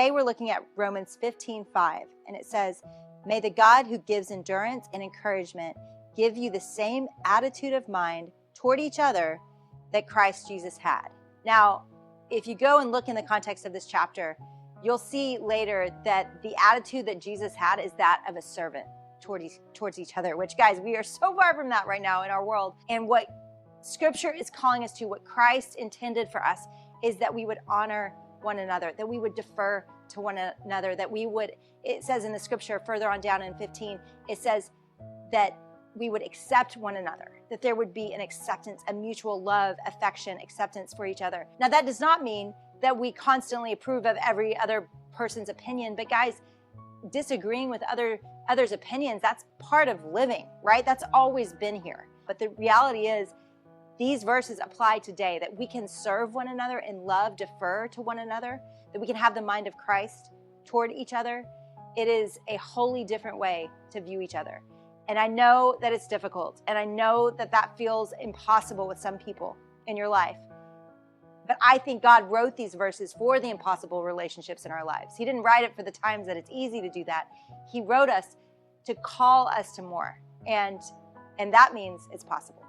Today we're looking at Romans 15:5, and it says, "May the God who gives endurance and encouragement give you the same attitude of mind toward each other that Christ Jesus had." Now, if you go and look in the context of this chapter, you'll see later that the attitude that Jesus had is that of a servant towards each other, which, guys, we are so far from that right now in our world. And what Scripture is calling us to, what Christ intended for us, is that we would honor one another, that we would defer to one another, that we would, it says in the Scripture further on down in 15, it says that we would accept one another, that there would be an acceptance, a mutual love, affection, acceptance for each other. Now, that does not mean that we constantly approve of every other person's opinion, but guys, disagreeing with others' opinions, that's part of living, right? That's always been here. But the reality is, these verses apply today, that we can serve one another in love, defer to one another, that we can have the mind of Christ toward each other. It is a wholly different way to view each other. And I know that it's difficult, and I know that that feels impossible with some people in your life. But I think God wrote these verses for the impossible relationships in our lives. He didn't write it for the times that it's easy to do that. He wrote us to call us to more. And that means it's possible.